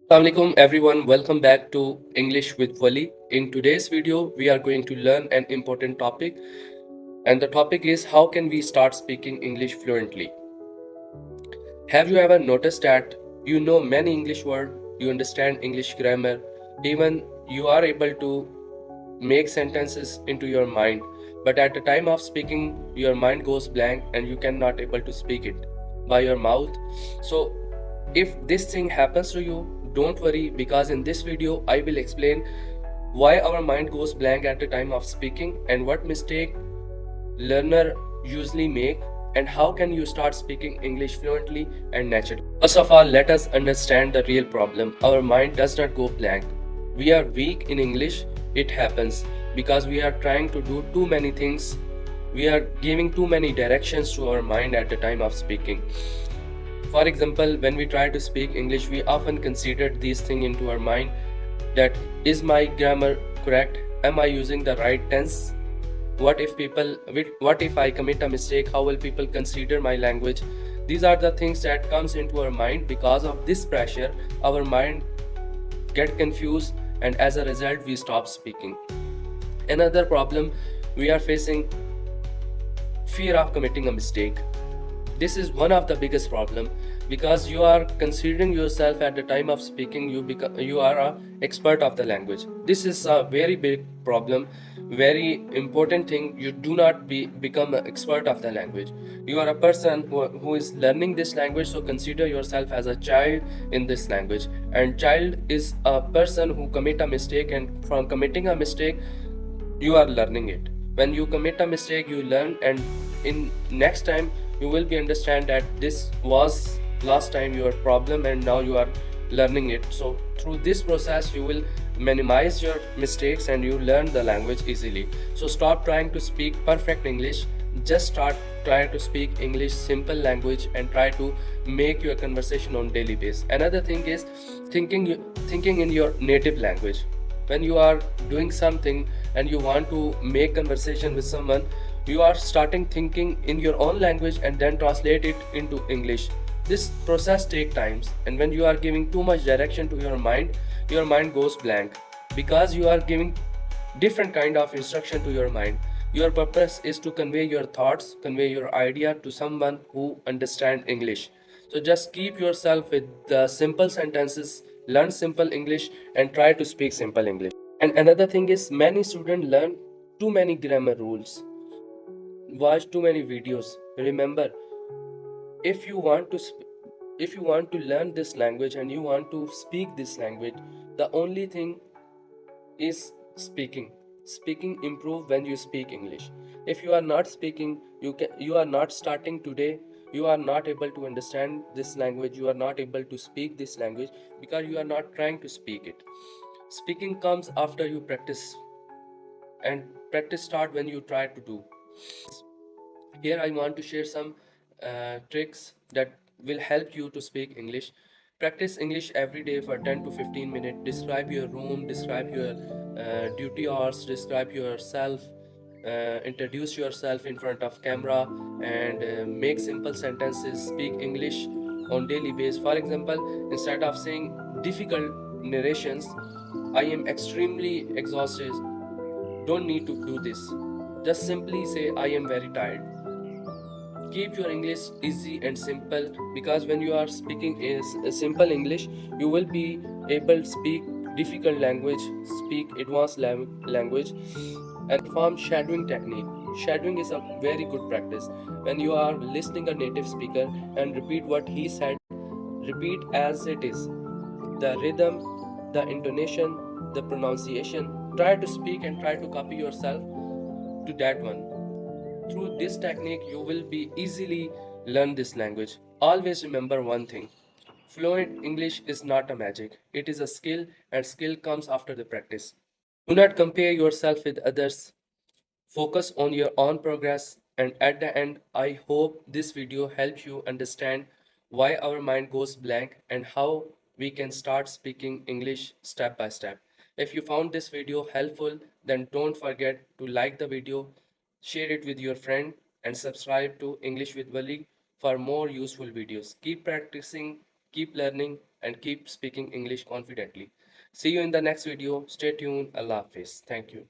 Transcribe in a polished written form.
Assalamualaikum everyone, welcome back to English with Wali. In today's video, we are going to learn an important topic, and the topic is how can we start speaking English fluently? Have you ever noticed that you know many English words, you understand English grammar, even you are able to make sentences into your mind, but at the time of speaking, your mind goes blank and you cannot able to speak it by your mouth. So if this thing happens to you, don't worry, because in this video I will explain why our mind goes blank at the time of speaking and what mistake learner usually make, and how can you start speaking English fluently and naturally. First of all, let us understand the real problem. Our mind does not go blank. We are weak in English. It happens because we are trying to do too many things. We are giving too many directions to our mind at the time of speaking. For example, when we try to speak English, we often consider these things into our mind, that is my grammar correct? Am I using the right tense? What if I commit a mistake? How will people consider my language? These are the things that comes into our mind. Because of this pressure, our mind get confused, and as a result we stop speaking. Another problem we are facing, fear of committing a mistake. This is one of the biggest problem, because you are considering yourself at the time of speaking you are a expert of the language. This is a very big problem, very important thing. You do not become an expert of the language. You are a person who is learning this language, so consider yourself as a child in this language. And child is a person who commit a mistake, and from committing a mistake you are learning it. When you commit a mistake you learn, and in next time you will be understand that this was last time your problem and now you are learning it. So through this process you will minimize your mistakes and you learn the language easily. So stop trying to speak perfect English. Just start trying to speak English simple language and try to make your conversation on daily basis. Another thing is thinking in your native language. When you are doing something and you want to make conversation with someone, you are starting thinking in your own language and then translate it into English. This process take times, and when you are giving too much direction to your mind goes blank, because you are giving different kind of instruction to your mind. Your purpose is to convey your thoughts, convey your idea to someone who understand English. So just keep yourself with the simple sentences, learn simple English and try to speak simple English. And another thing is, many students learn too many grammar rules, watch too many videos. Remember, if you want to if you want to learn this language and you want to speak this language, the only thing is speaking improve when you speak English. If you are not speaking, you are not starting today, you are not able to understand this language, you are not able to speak this language, because you are not trying to speak it. Speaking comes after you practice, and practice start when you try to do. Here I want to share some tricks that will help you to speak English. Practice English every day for 10 to 15 minutes. Describe your room, describe your duty hours, describe yourself, introduce yourself in front of camera, and make simple sentences. Speak English on daily basis. For example, instead of saying difficult narrations, I am extremely exhausted, don't need to do this. Just simply say I am very tired. Keep your English easy and simple, because when you are speaking is a simple English, you will be able to speak difficult language, speak advanced language. And perform shadowing technique. Shadowing is a very good practice. When you are listening a native speaker and repeat what he said, repeat as it is. The rhythm, the intonation, the pronunciation. Try to speak and try to copy yourself to that one. Through this technique, you will be easily learn this language. Always remember one thing. Fluent English is not a magic. It is a skill, and skill comes after the practice. Do not compare yourself with others. Focus on your own progress. And at the end, I hope this video helps you understand why our mind goes blank and how we can start speaking English step by step. If you found this video helpful, then don't forget to like the video, share it with your friend, and subscribe to English with Wali for more useful videos. Keep practicing, keep learning, and and keep speaking English confidently. See you in the next video. Stay tuned. Allah Hafiz. Thank you.